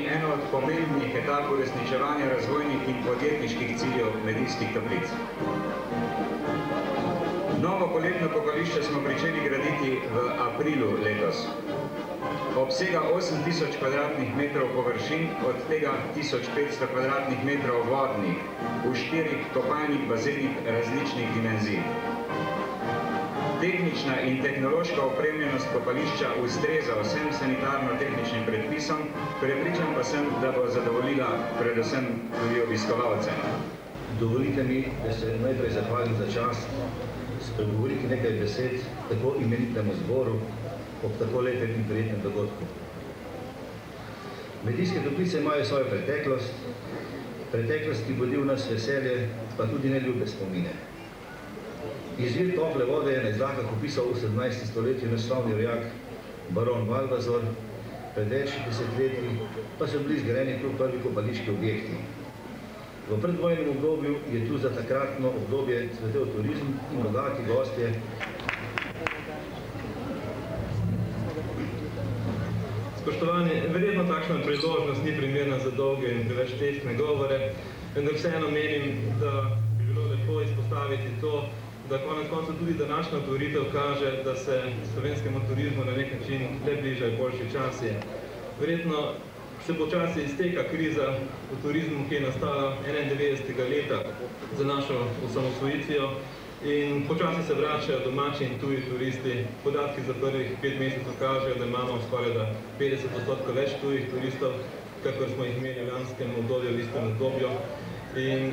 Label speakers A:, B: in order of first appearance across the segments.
A: Eno od pomembnih etap uresničevanja razvojnih in podjetniških ciljev Medijskih toplic. Novo poletno kopališče smo pričeli graditi v aprilu letos. Obsega 8000 kvadratnih metrov površin, od tega 1500 kvadratnih metrov vodnih, v 4 kopalnih bazenih različnih dimenzij. Tehnična in tehnološka opremljenost kopališča ustreza vsem sanitarno-tehničnim predpisom, prepričan pa sem, da bo zadovoljila predvsem tudi obiskovalce.
B: Dovolite mi, da se najprej zahvalim za čas, spregovoriti nekaj besed tako imenitnemu zboru ob tako lepem in prijetnem dogodku. Medijske toplice imajo svojo preteklost, ki budi v nas veselje, pa tudi neljube spomine. Izvir tople vode je na izlahkah opisal v 17. stoletju neslavni rojak baron Valvazor, pred več desetletji pa so bili zgrajeni tu prvi kopališki objekti. V predvojnem obdobju je tu za takratno obdobje cvetel turizem in bogati gostje.
C: Spoštovani, verjetno takšna priložnost ni primerna za dolge in preveč tehtne govore, vendar vseeno menim, da bi bilo lepo izpostaviti to, da konec koncev tudi današnja otvoritev kaže, da se slovenskemu turizmu na nek način le bližajo boljši časi. Verjetno se počasi izteka kriza v turizmu, ki je nastala 91. leta za našo osamosvojitvijo in počasi se vračajo domači in tuji turisti. Podatki za prvih 5 mesecev kažejo, da imamo skoraj 50% več tujih turistov, kakor smo jih imeli v lanskem obdobju, v istem obdobju. In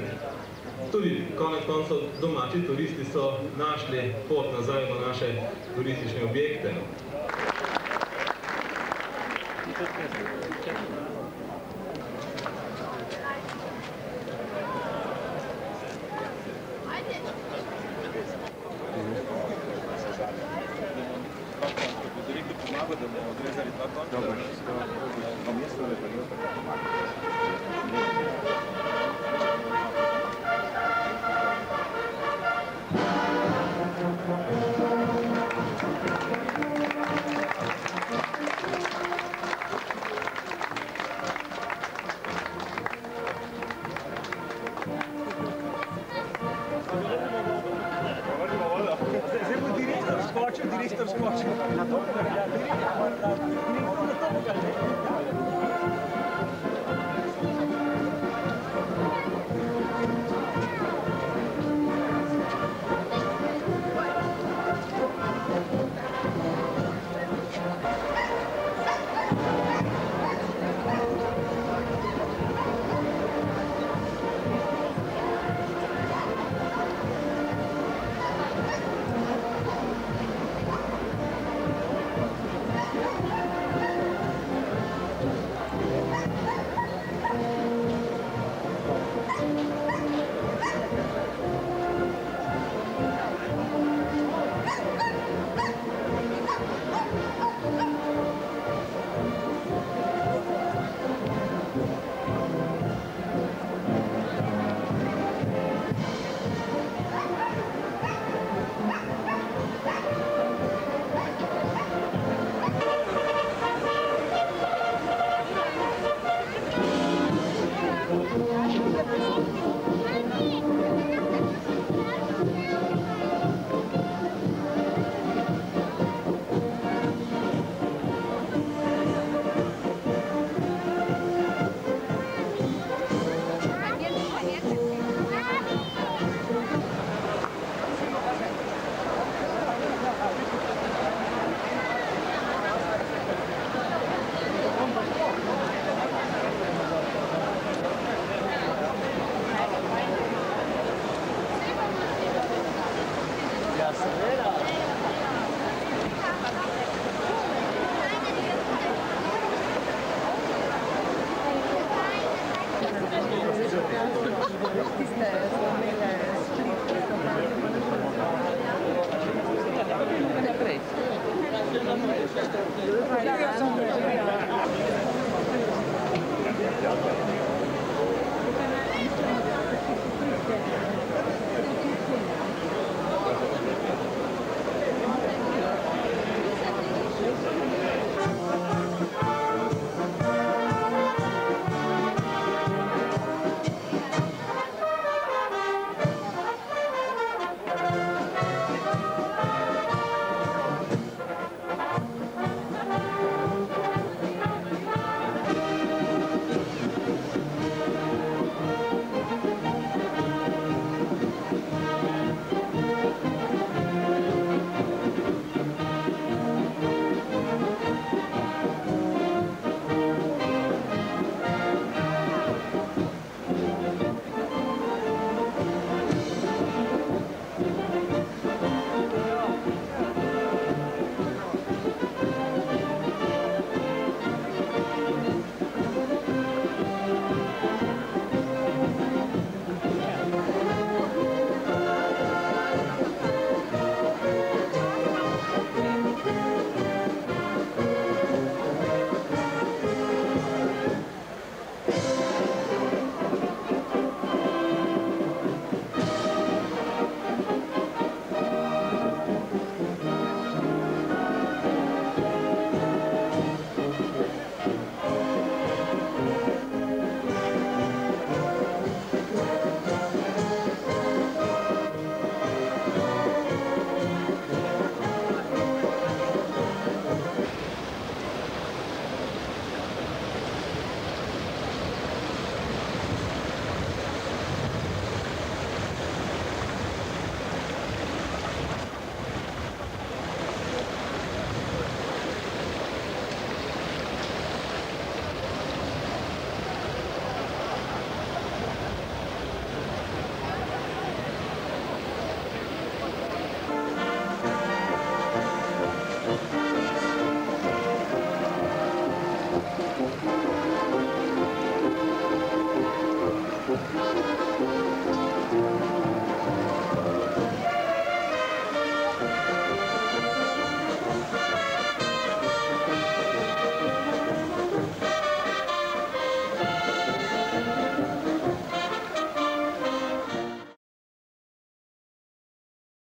C: tudi konec koncev domači turisti so našli pot nazaj v naše turistične objekte.
D: Direktor skočil. Na to? Ja, direktor. Hvala.